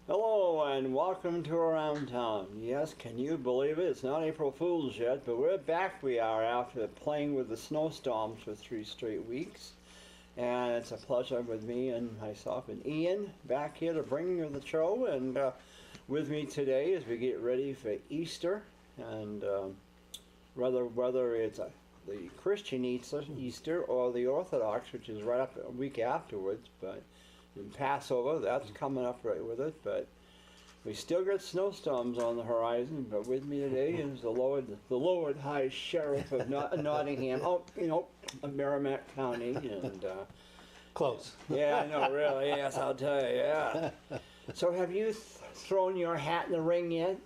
Hello and welcome to Around Town. Yes, can you believe it? It's not April Fool's yet, but we're back. We are after playing with the snowstorms for 3 straight weeks. And it's a pleasure with me and myself and Ian back here to bring you the show. And with me today as we get ready for Easter. And whether it's the Christian Easter or the Orthodox, which is right up a week afterwards, but in Passover, that's coming up right with it, but we still got snowstorms on the horizon. But with me today is the Lord High Sheriff of Nottingham, Merrimack County, and close. Yeah, I know, really. Yes, I'll tell you. Yeah. So, have you thrown your hat in the ring yet?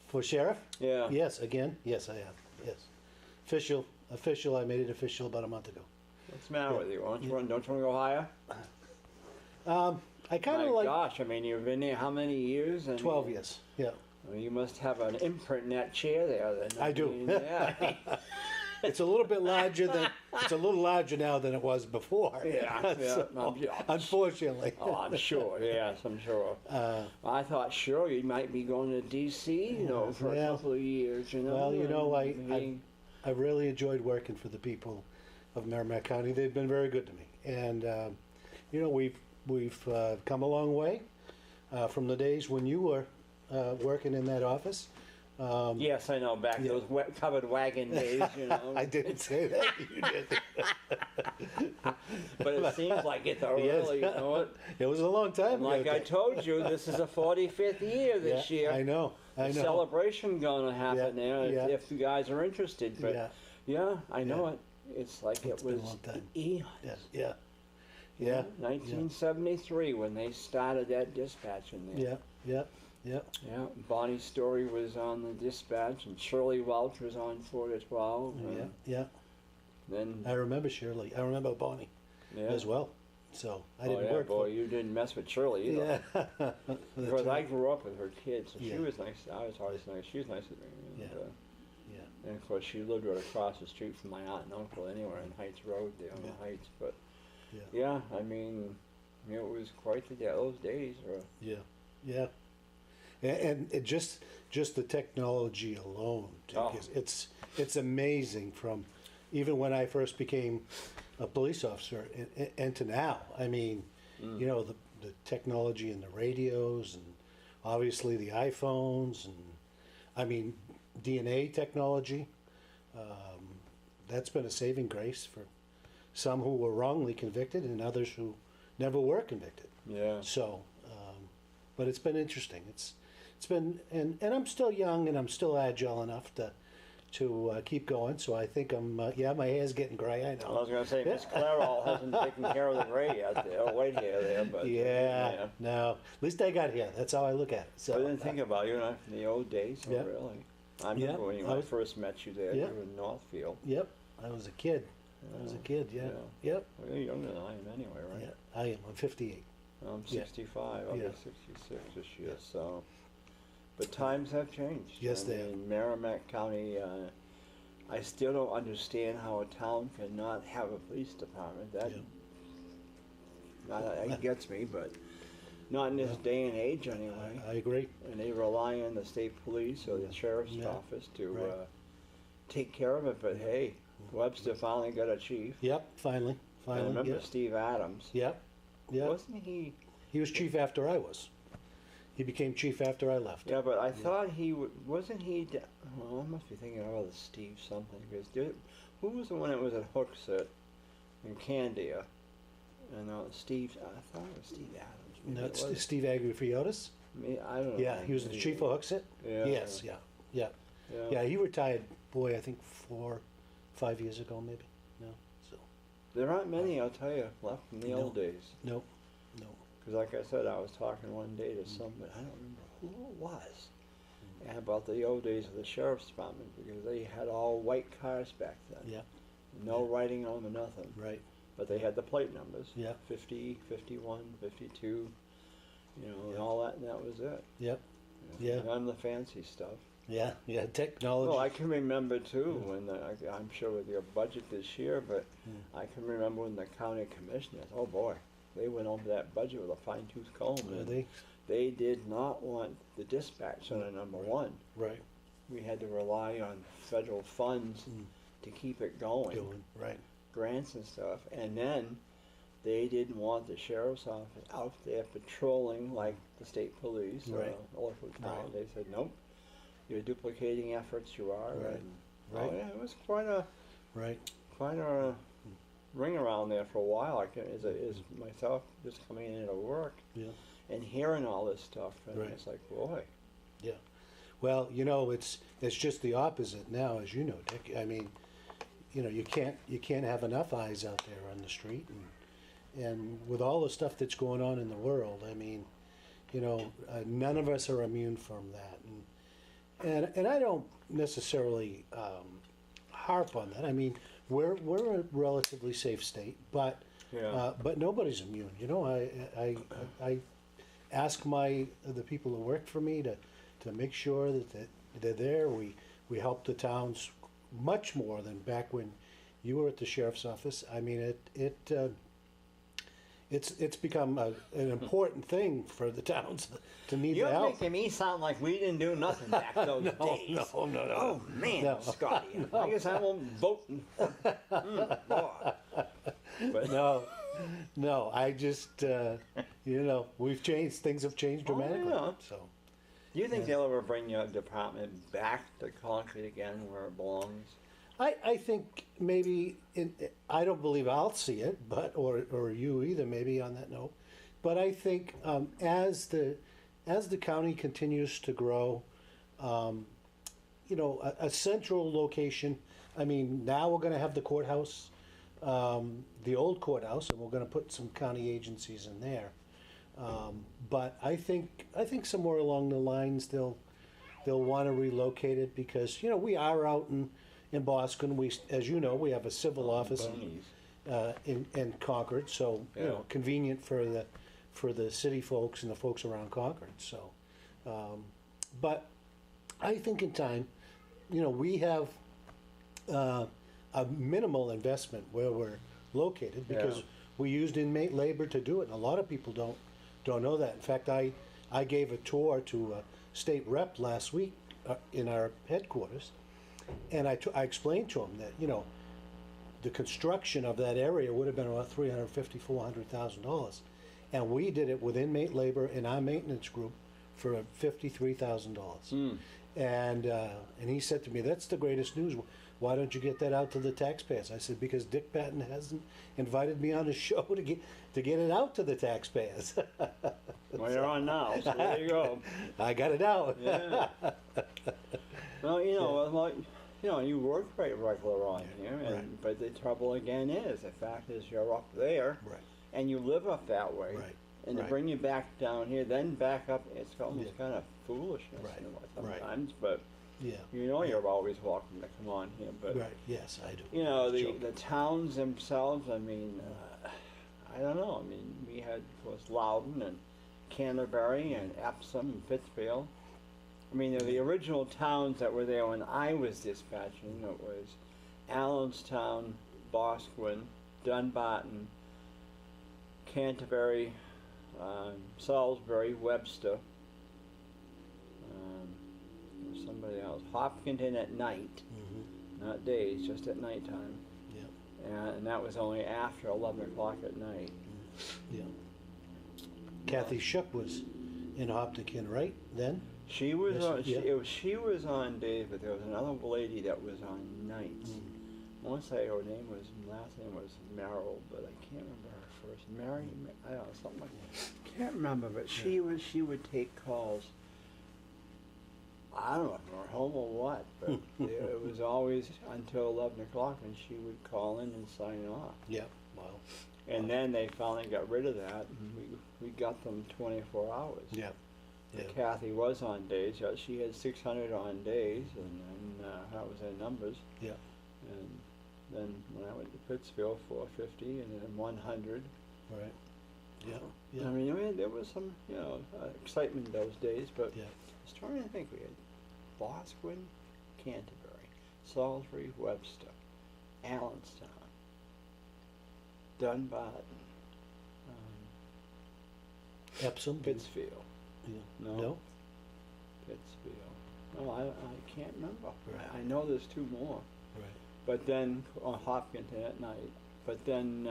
For sheriff? Yeah. Yes, again. Yes, I have. Yes. Official. I made it official about a month ago. What's the matter with you? Don't you want to go higher? I kind of like. Gosh, I mean, you've been there how many years? 12 years. Yeah. Well, you must have an imprint in that chair there. Then. I do. Yeah. It's a little bit larger than. It's a little larger now than it was before. Yeah. So, unfortunately. Oh, I'm sure. Yes, I'm sure. I thought sure you might be going to D.C. For a couple of years. Well, I really enjoyed working for the people of Merrimack County. They've been very good to me, and we've come a long way from the days when you were working in that office. Yes, I know, back those covered wagon days, I didn't say that, you did. But it seems like it's really, It was a long time ago. Like I told you, this is a 45th year this year. I know. Celebration going to happen there if you guys are interested. But I know it. It's like it's it was been a long time. eons. Yeah. 1973 when they started that dispatch in there. Yeah. Bonnie Story was on the dispatch, and Shirley Welch was on for it as well. Then I remember Shirley. I remember Bonnie as well. So I didn't work. Boy, you didn't mess with Shirley either. Yeah. Because I grew up with her kids, so she was nice. I was always nice. She was nice with me. And of course, she lived right across the street from my aunt and uncle, anywhere in Heights Road there on the Heights. But I mean, it was quite those days. Yeah. And it just the technology alone, it's amazing from even when I first became a police officer and to now. I mean, the technology and the radios and obviously the iPhones and I mean DNA technology. That's been a saving grace for some who were wrongly convicted and others who never were convicted. Yeah. So, but it's been interesting. It's been, and I'm still young and I'm still agile enough to keep going. So I think I'm, my hair's getting gray. I know. I was going to say, Miss Clairol hasn't taken care of the gray out there, white hair there, but no. At least I got hair. That's how I look at it. So I didn't think about you in the old days. Really. I remember when I first met you there. You were in Northfield. Yep, I was a kid. Yep. Well, you're younger than I am anyway, right? Yeah, I am. I'm 58. I'm 65. I'll be 66 this year. So, but times have changed. Yes, they have. In Merrimack County, I still don't understand how a town cannot have a police department. That gets me, but not in this day and age anyway. I agree. And they rely on the state police or the sheriff's office to take care of it. But hey, Webster finally got a chief. Yep, finally. I remember Steve Adams. Yep. Wasn't he? He was chief after I was. He became chief after I left. Yeah, but I thought he wasn't he? Well, I must be thinking of other Steve something. Because who was the one that was at Hooksett in Candia? And Steve. I thought it was Steve Adams. No, it's Steve Agrifiotis. I don't know. Yeah, he was the chief of Hooksett. Yeah. Yes. Yeah. He retired. Boy, I think 4-5 years ago, maybe. No. So. There aren't many, I'll tell you, left from the old days. No. Because like I said, I was talking one day to somebody, I don't remember who it was, about the old days of the sheriff's department, because they had all white cars back then. Yeah. No writing on them or nothing. Right. But they had the plate numbers. Yeah. 50, 51, 52, and all that, and that was it. Yep. Yeah. None of the fancy stuff. Yeah, technology. Well, I can remember too when I'm sure with your budget this year, but I can remember when the county commissioners, oh boy, they went over that budget with a fine-tooth comb. Yeah, they did not want the dispatch center number one. Right. We had to rely on federal funds to keep it going, Right. grants and stuff. And then they didn't want the sheriff's office out there patrolling like the state police or Right. the local town. Right. They said, nope, you're duplicating efforts, you are. Right. And, Right. Oh yeah, it was quite a Right. ring around there for a while. As myself just coming into work Yeah. and hearing all this stuff, and Right. it's like, boy. Yeah. Well, you know, it's just the opposite now, as you know, Dick. I mean, you know, you can't have enough eyes out there on the street, and with all the stuff that's going on in the world, I mean, you know, none of us are immune from that, and I don't necessarily harp on that. I mean, we're a relatively safe state, but nobody's immune. You know, I ask the people who work for me to make sure that they're there. We help the towns much more than back when you were at the sheriff's office. I mean, it's become an important thing for the towns to need the You're help. making me sound like we didn't do nothing back those days. No. Oh man, No. Scotty. I guess I won't vote. Boy. But No. I just, you know, we've changed. Things have changed dramatically. yeah. So, Do you think they'll ever bring your department back to Concord again where it belongs? I think maybe I don't believe I'll see it, but or you either maybe on that note. But I think as the county continues to grow, you know, a central location. I mean, now we're going to have the courthouse, the old courthouse, and we're going to put some county agencies in there. But I think somewhere along the lines they'll want to relocate it because, you know, we are out in Boston. We, as you know, we have a civil office in Concord, so you know, convenient for the city folks and the folks around Concord. So, but I think in time, you know, we have a minimal investment where we're located because we used inmate labor to do it, and a lot of people don't know that. In fact, I gave a tour to a state rep last week in our headquarters, and I explained to him that, you know, the construction of that area would have been about $350,000-$400,000, and we did it with inmate labor in our maintenance group for $53,000. And he said to me, "That's the greatest news. Why don't you get that out to the taxpayers?" I said, "Because Dick Patten hasn't invited me on his show to get it out to the taxpayers." Well, you're on now, so there you go. I got it out. Yeah. Well, you know, like, you know, you work right regular on here, and, but the trouble again is, the fact is you're up there, and you live up that way, and to bring you back down here, then back up, it's almost kind of foolishness sometimes, but you know you're always welcome to come on here, but yes, I do. you know, the towns themselves, I mean, I don't know, I mean, we had, of course, Loudon and Canterbury and Epsom and Pittsfield. I mean, the original towns that were there when I was dispatching, it was Allenstown, Boscawen, Dunbarton, Canterbury, Salisbury, Webster, there's somebody else, Hopkinton at night, not days, just at nighttime. And that was only after 11 o'clock at night. Kathy Shook was in Hopkinton, right, then? She was on. She was on days, but there was another lady that was on nights. I want to say her last name was Merrill, but I can't remember her first. Mary, I don't know, something like that. Can't remember, but she would take calls. I don't know if we were home or what, but it was always until 11 o'clock, and she would call in and sign off. Wow. And then they finally got rid of that, and we got them 24 hours. Kathy was on days. She had 600 on days, and then that was her numbers. And then when I went to Pittsfield, 450, and then 100. I mean, there was some, you know, excitement those days, but I was trying to think. We had Boscawen, Canterbury, Salisbury, Webster, Allenstown, Dunbarton, Epsom, Pittsfield. Yeah. No. No? Pittsfield. No, I can't remember. Right. I know there's two more. Right. But then Hopkinton at night. But then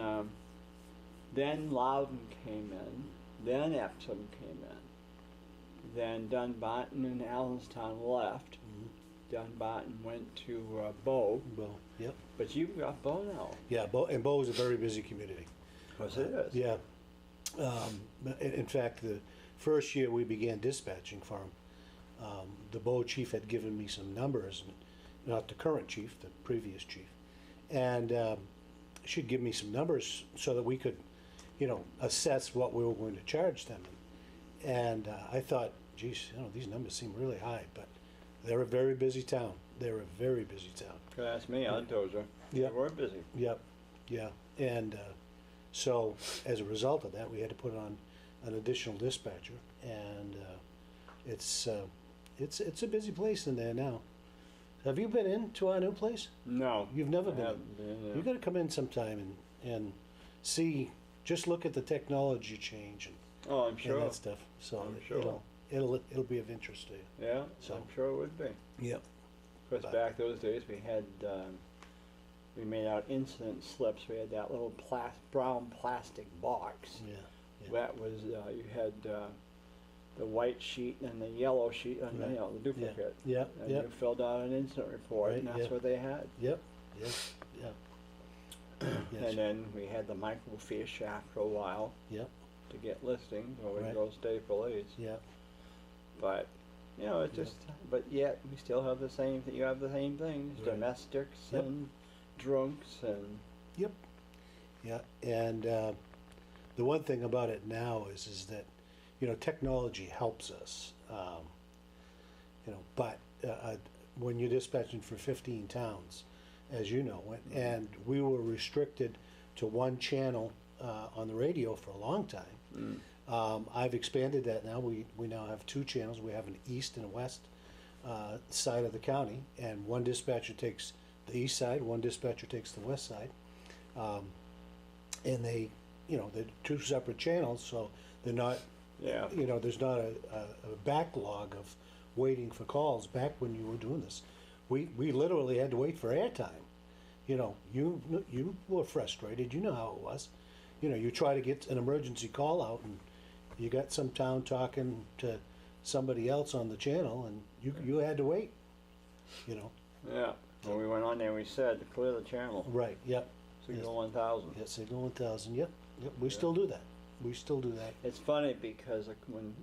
Loudon came in. Then Epsom came in. Then Dunbarton and Allenstown left. Mm-hmm. Dunbarton went to Bow. Bow, yep. But you've got Bow now. Yeah, and Bow is a very busy community. Because it is. Yeah. In fact, the first year we began dispatching for him, the Bow chief had given me some numbers, not the current chief, the previous chief, and she'd give me some numbers so that we could, assess what we were going to charge them. And I thought, geez, these numbers seem really high, but they're a very busy town. They're a very busy town. Could ask me, I told you. Yeah. We're busy. Yep, yeah. And so as a result of that, we had to put on an additional dispatcher, and it's a busy place in there now. Have you been into our new place? No. You've never I been. haven't been, You got to come in sometime and see. Just look at the technology change Oh, I'm sure. and that stuff. So I'm sure. it'll be of interest to you. Yeah, So- I'm sure it would be. Yep. Because But- back those days we had, we made out incident slips. We had that little brown plastic box. Yeah. Yeah. That was, you had the white sheet and the yellow sheet, and Right. the duplicate. Yep. And Yep. you filled out an incident report, Right, and that's yeah. what they had. Yep. Yes. Yeah. Yes. And then we had the microfiche after a while Yep. to get listings, or we'd Right. go stay police. Yep. But, it's just, but yet we still have the same, you have the same things, Right. domestics Yep. and drunks and, Yep. Yeah. And the one thing about it now is that technology helps us. But when you're dispatching for 15 towns, as you know, and we were restricted to one channel on the radio for a long time. I've expanded that now. We now have two channels. We have an east and a west side of the county, and one dispatcher takes the east side, one dispatcher takes the west side. And they're two separate channels, so they're not, yeah. there's not a backlog of waiting for calls. Back when you were doing this, we literally had to wait for airtime. You were frustrated. You know how it was. You try to get an emergency call out, and you got some town talking to somebody else on the channel, and you had to wait. Yeah. When we went on there, we said to clear the channel. Right. Yep. Signal 1000. Yeah, Signal 1000. Yep. Yep. We still do that. We still do that. It's funny because when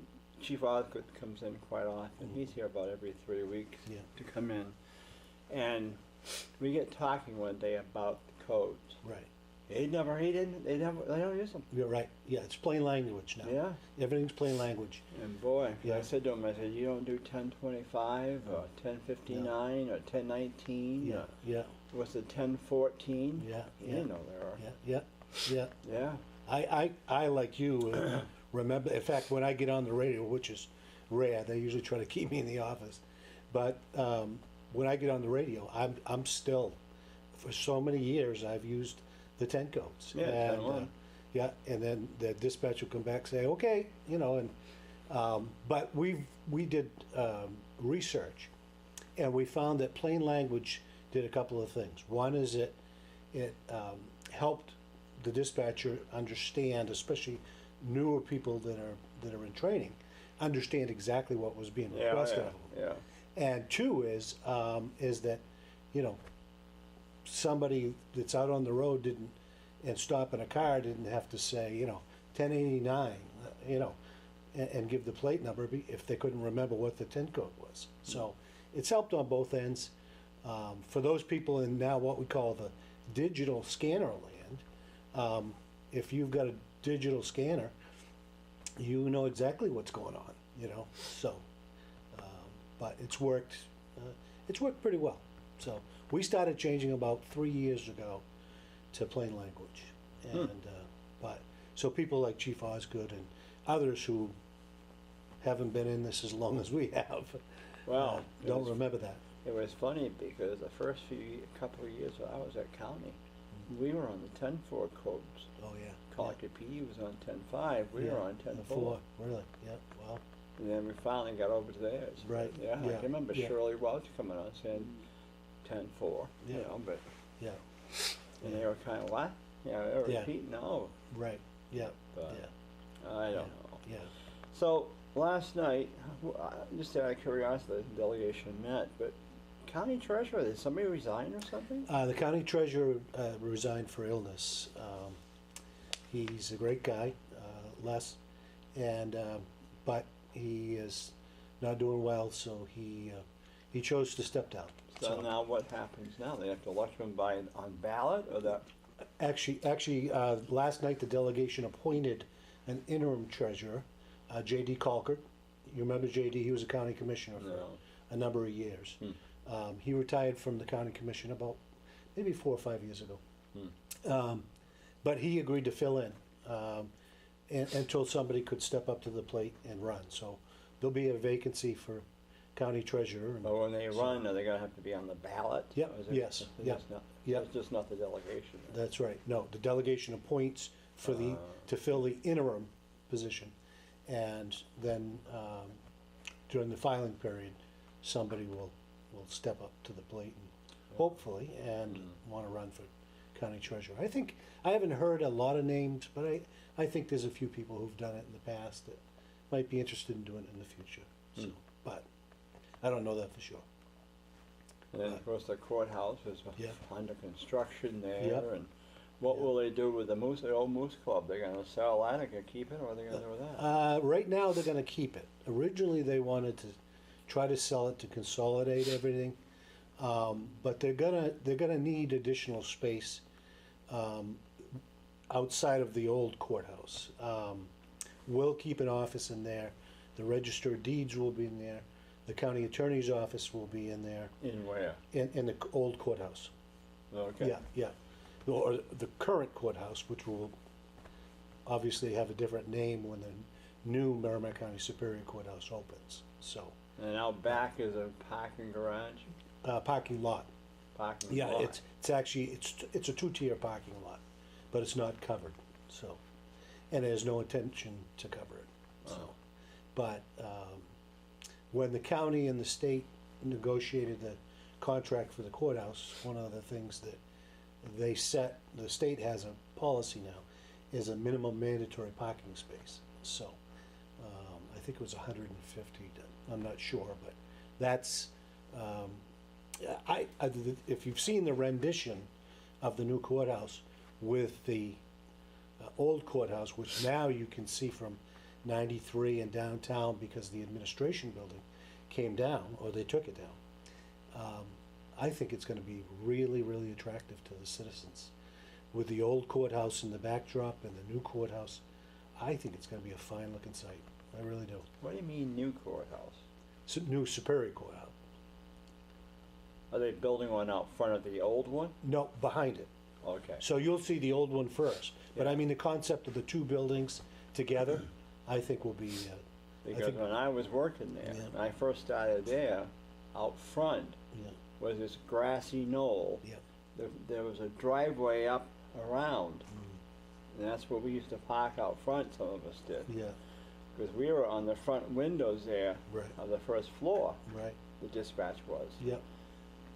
Chief Osgood comes in quite often, he's here about every 3 weeks Yeah. to come in, and we get talking one day about the codes. Right. They don't use them. You're right. Yeah, it's plain language now. Yeah. Everything's plain language. And boy, Yeah. I said to him, I said, you don't do 1025 or 1059 or 1019 Yeah. or Yeah. what's it, 1014? Yeah. You Yeah. didn't know there are. Yeah. Yeah. Yeah. Yeah. I like you, remember, in fact, when I get on the radio, which is rare, they usually try to keep me in the office, but when I get on the radio, I'm still, for so many years, I've used the 10 codes. Yeah, and, 10-1. yeah, and then the dispatch will come back and say, okay, but we did research, and we found that plain language did a couple of things. One is it helped the dispatcher understand, especially newer people that are in training, understand exactly what was being requested of them. Yeah. And two is that, somebody that's out on the road and stop in a car didn't have to say, 1089, and give the plate number if they couldn't remember what the 10 code was. So it's helped on both ends. For those people in now what we call the digital scanner land, if you've got a digital scanner, you know exactly what's going on, so, but it's worked pretty well. So we started changing about 3 years ago to plain language. And, but, so people like Chief Osgood and others who haven't been in this as long as we have, Well, don't remember that. It was funny because the first couple of years I was at county, we were on the 10-4 codes. Oh, yeah. Concord PD was on 10-5. We were on 10-4. Really? Yeah. Wow. And then we finally got over to theirs. Right, Yeah, I yeah, can remember yeah. Shirley Welch coming on saying 10-4, you Yeah. know, but, Yeah, and they were kind of what? Yeah, they were Yeah. repeating, no, right, yeah, but yeah, I don't Yeah. know. yeah. So, last night, just out of curiosity, the delegation met, but county treasurer, did somebody resign or something? The county treasurer resigned for illness. He's a great guy, Les, and but he is not doing well, so he chose to step down. So now what happens now? They have to elect him on ballot, or that? Actually, last night the delegation appointed an interim treasurer, J.D. Concord. You remember J.D.? He was a county commissioner for No. a number of years. He retired from the county commission about maybe 4 or 5 years ago. But he agreed to fill in until somebody could step up to the plate and run. So there'll be a vacancy for county treasurer. And But when they run, are they gonna have to be on the ballot? Yep, Or is it- yes, it's yep, just not- yep. It's just not the delegation. That's right. No, the delegation appoints for Ah. to fill the interim position. And then during the filing period, somebody will step up to the plate and hopefully and want to run for county treasurer. I haven't heard a lot of names, but I think there's a few people who've done it in the past that might be interested in doing it in the future. So, but I don't know that for sure. And then, of course, the courthouse is Yeah. under construction there, Yep. and what Yeah. will they do with the old Moose Club? They're gonna sell that, or gonna keep it, or are they gonna do with that? Right now, they're going to keep it. Originally, they wanted to try to sell it to consolidate everything, but they're gonna need additional space outside of the old courthouse. We'll keep an office in there. The Register of Deeds will be in there. The county attorney's office will be in there, In where? in the old courthouse. Okay. Yeah, yeah. Or the current courthouse, which will obviously have a different name when the new Merrimack County Superior Courthouse opens. So, And out back is a parking garage, parking lot. parking Yeah, lot. it's actually, it's a two-tier parking lot, but it's not covered, so. And there's no intention to cover it, so. Oh. But, when the county and the state negotiated the contract for the courthouse, one of the things that they set, the state has a policy now, is a minimum mandatory parking space. So, I think it was 150, I'm not sure, but that's, if you've seen the rendition of the new courthouse with the old courthouse, which now you can see from 93 and downtown because the administration building came down, or they took it down. I think it's going to be really, really attractive to the citizens. With the old courthouse in the backdrop and the new courthouse, I think it's going to be a fine looking site. I really do. What do you mean, new courthouse? New Superior Courthouse. Are they building one out front of the old one? No, behind it. Okay. So you'll see the old one first. But Yeah. I mean, the concept of the two buildings together, I think will be, Because think- when I was working there, Yeah. when I first started there, out front yeah, was this grassy knoll. yeah. There was a driveway up around, and that's where we used to park out front, some of us did. Yeah, Because we were on the front windows there right, of the first floor, right, the dispatch was. yeah,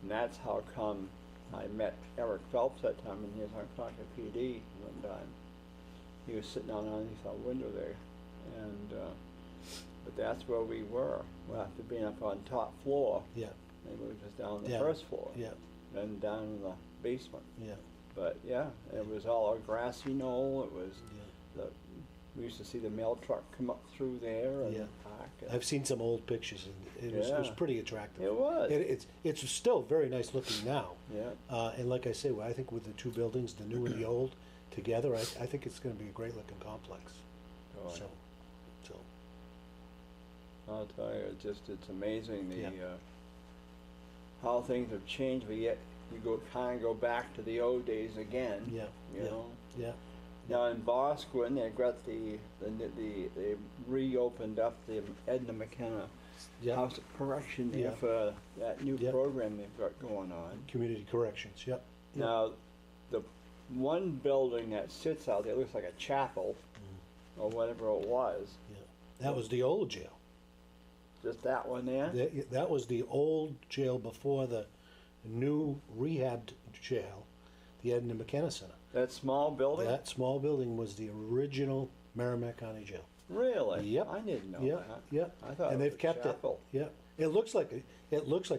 And that's how come I met Eric Phelps that time, and he was on Concord PD one time. He was sitting down underneath our window there, and but that's where we were. Well, after being up on top floor, yeah, they moved us down the Yeah. first floor, yeah, then down in the basement. yeah, But yeah, it was all a grassy knoll. It was yeah. we used to see the mail truck come up through there and Yeah. park. And I've seen some old pictures and it was Yeah. pretty attractive. it was. It's still very nice looking now. Yeah. And like I say, well, I think with the two buildings, the new and the old, together, I think it's gonna be a great looking complex. Oh, So, I'll tell you, it's amazing Yeah. how things have changed, but yet you go back to the old days again. yeah, You yeah, know. yeah, Now in Bosquen, they got they reopened up the Edna McKenna yeah. House of Correction there Yeah. for that new Yeah. program they've got going on. Community corrections, yep. Yep. Now, the one building that sits out there looks like a chapel Mm, or whatever it was. yeah. That was the old jail. Just that one there? That was the old jail before the new rehabbed jail, the Edna McKenna Center. That small building? That small building was the original Merrimack County Jail. Really? Yep. I didn't know Yep, that. yep. I thought And it they've was kept a chapel. it. Yep. It looks like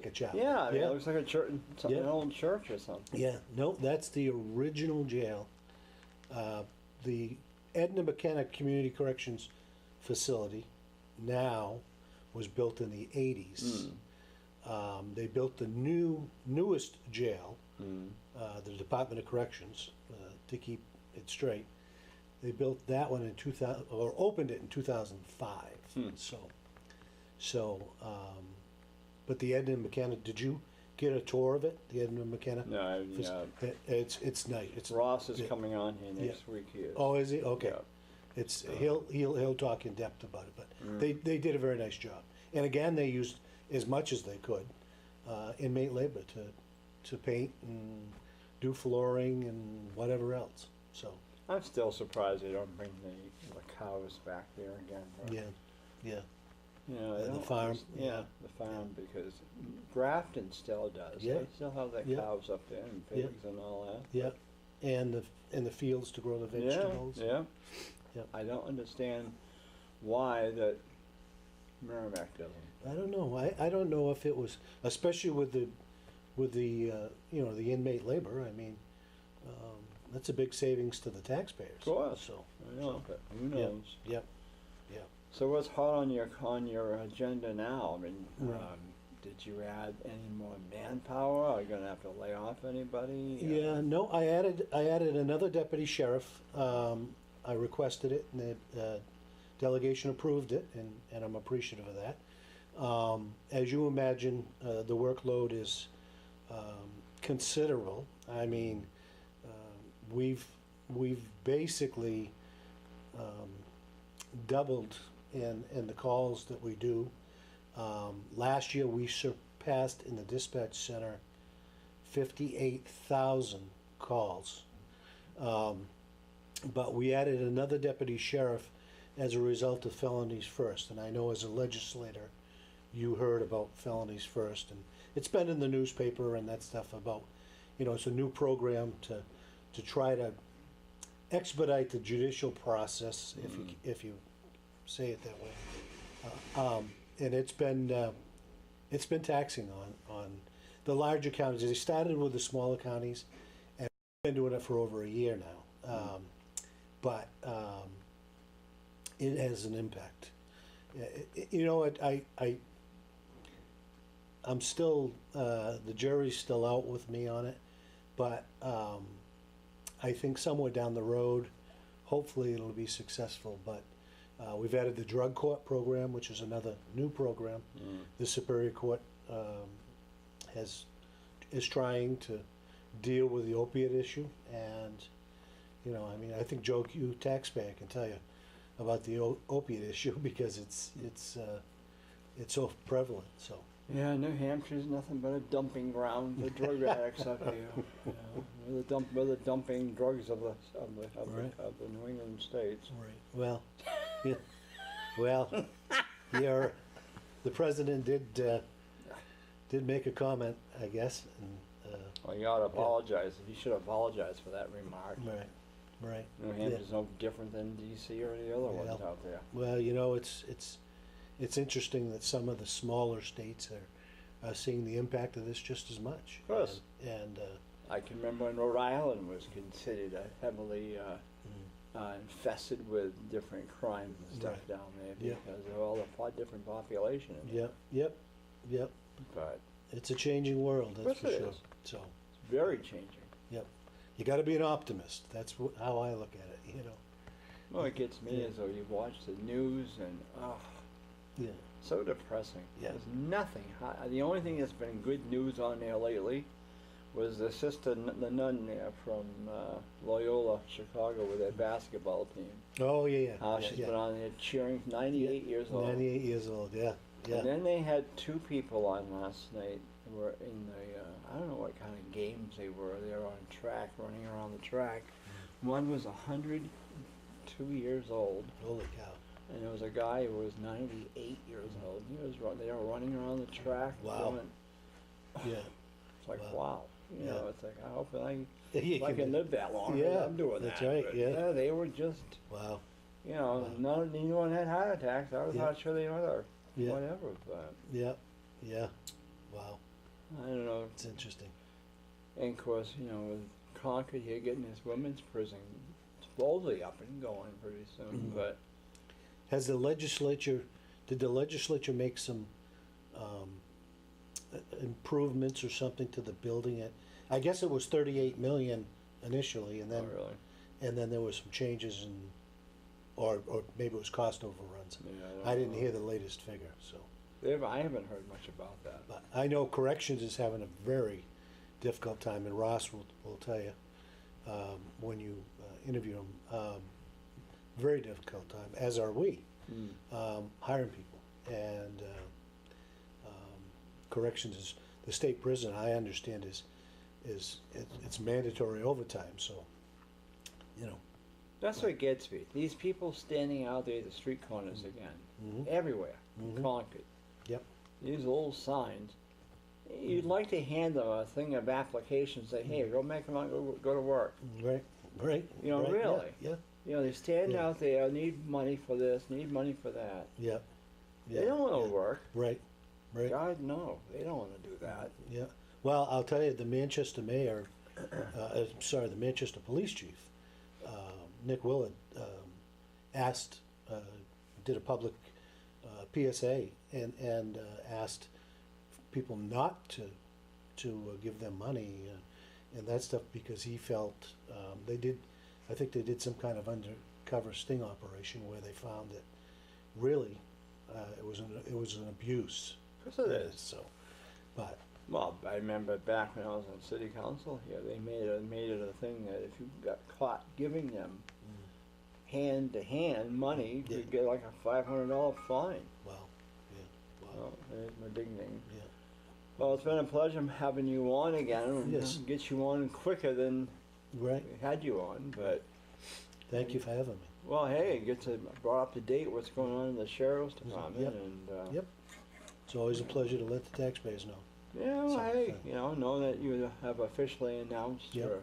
a chapel. Yeah, I mean, it looks like a church, an Yeah. old church or something. Yeah, no, that's the original jail. The Edna McKenna Community Corrections Facility now was built in the 80s. They built the newest jail, the Department of Corrections, to keep it straight. They built that one in 2000, or opened it in 2005. But the Edna McKenna, did you get a tour of it? The Edna McKenna? No, yeah. It's nice. It's Ross is yeah. coming on here next week. He is. Oh, is he? Okay. Yeah. It's he'll talk in depth about it, but they did a very nice job. And again, they used as much as they could inmate labor to paint and do flooring and whatever else. So I'm still surprised they don't bring the cows back there again. But, yeah. You know, I The don't farm, understand- yeah. the farm, because Grafton still does. Yeah. They still have their Yeah. cows up there and Yeah. pigs and all that. Yeah, and the fields to grow the vegetables. Yeah. Yeah. I don't understand why that Merrimack doesn't. I don't know. I don't know if it was, especially with the the inmate labor. I mean, that's a big savings to the taxpayers. Of course. So I know, but who knows? Yep. So what's hot on your agenda now? I mean, Right. did you add any more manpower? Are you going to have to lay off anybody? Yeah, no, I added another deputy sheriff. I requested it, and the delegation approved it, and I'm appreciative of that. As you imagine, the workload is considerable. I mean, we've basically doubled in the calls that we do. Last year, we surpassed in the dispatch center 58,000 calls. But we added another deputy sheriff as a result of Felonies First. And I know as a legislator, you heard about Felonies First. And it's been in the newspaper and that stuff about, it's a new program to try to expedite the judicial process, if you say it that way. And it's been taxing on the larger counties. They started with the smaller counties, and we've been doing it for over a year now. But it has an impact. I'm still, the jury's still out with me on it, but I think somewhere down the road, hopefully it'll be successful. But we've added the drug court program, which is another new program. The Superior Court is trying to deal with the opiate issue, and I think Joe Q, taxpayer, can tell you about the opiate issue because it's so prevalent. So Yeah, New Hampshire's nothing but a dumping ground for drug addicts up here. We're the dumping drugs of the New England states. right. Well, the president did make a comment, I guess. And, Well, you ought to apologize. He should apologize for that remark. Right. New Hampshire's no different than D.C. or the other ones out there. Well, it's interesting that some of the smaller states are seeing the impact of this just as much. Of course. And I can remember when Rhode Island was considered a heavily infested with different crimes and stuff down there because of all the different population. Yep. But It's a changing world, that's for it sure. is. So, it's very changing. yep. You got to be an optimist. That's how I look at it. Well, it gets me as though you watch the news and Yeah. so depressing. Yeah. There's nothing. The only thing that's been good news on there lately was the sister, the nun there from Loyola, Chicago, with their basketball team. Oh yeah. How she's been on there cheering. 98 years old. 98 years old. Yeah. And then they had two people on last night who were in the, I don't know what kind of games they were. They were on track, running around the track. One was 102 years old. Holy cow. And there was a guy who was 98 years old. They were running around the track. Wow. Yeah. It's like, Wow. wow. You Yeah. know, it's like, I hope You if I can live that long, Yeah, I'm doing that's that. right, But, yeah. they were just, Wow. you know, Wow. neither one had heart attacks. I was Yeah. not sure they were Yeah. whatever, but Yeah. Yeah. Wow. I don't know. It's interesting. And of course, you know, with Concord here getting this women's prison slowly up and going pretty soon, Mhm. but Did the legislature make some improvements or something to the building? I guess it was 38 million initially, and then not really. and then there was some changes or maybe it was cost overruns. Yeah, I didn't know. hear the latest figure, so. I haven't heard much about that. But I know corrections is having a very difficult time, and Ross will tell you when you interview him. Very difficult time, as are we, hiring people. And corrections is the state prison. I understand it's mandatory overtime. So, you know. That's what gets me. These people standing out there at the street corners again, Mhm. everywhere, in Mhm. Concord. Yep. These little signs. You'd like to hand them a thing of applications, say, hey, go make them out, go to work. Right. Right. You know, right, really. Yeah. You know, they stand Yeah. out there, need money for this, need money for that. Yeah. Yeah. They don't want to yeah. work. Right. Right. God, no, they don't want to do that. Yeah. Well, I'll tell you, the Manchester mayor, the Manchester police chief, Nick Willard, did a public PSA and asked people not to give them money and that stuff because he felt I think they did some kind of undercover sting operation where they found that really it was an abuse. Of course it is. So, but Well, I remember back when I was on city council here, they made it a thing that if you got caught giving them hand to hand money, you could get like a $500 fine. wow, yeah, wow, Well, there's my big name. yeah. Well, it's been a pleasure having you on again. And Yes. get you on quicker than Right. we had you on, but Thank you for having me. well, hey, it gets brought up to date what's going on in the sheriff's department, Yep. and Yep. It's always a pleasure to let the taxpayers know. yeah, well, So, hey, know that you have officially announced Yep. your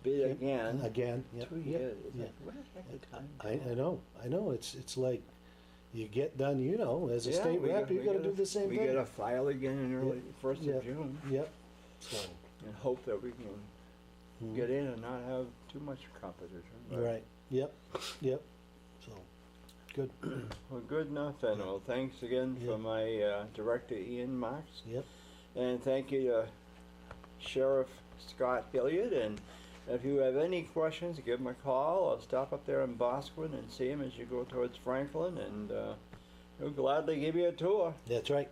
bid Yep. again. Again, yeah, 2 yeah, years. It's yeah. like, where the heck did time I go? know. It's like you get done. As a Yeah, state we rep, got- you we got to gotta- do the same We thing. got to file again in early first Yeah. of June, Yep. So, and hope that we can mhm. get in and not have too much competition. but- Right. Yep. Yep. So, good. Well, good enough, and well, thanks again Yeah. for my director Ian Marx, Yep. and thank you to Sheriff Scott Hilliard. And if you have any questions, give him a call or stop up there in Bosquen and see him as you go towards Franklin, and he'll gladly give you a tour. That's right.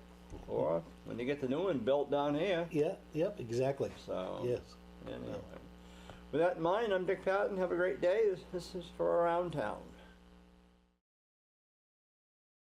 Or when you get the new one built down here. Yeah. Yep. Exactly. So Yes. anyway. With that in mind, I'm Dick Patten. Have a great day. This is for Around Town.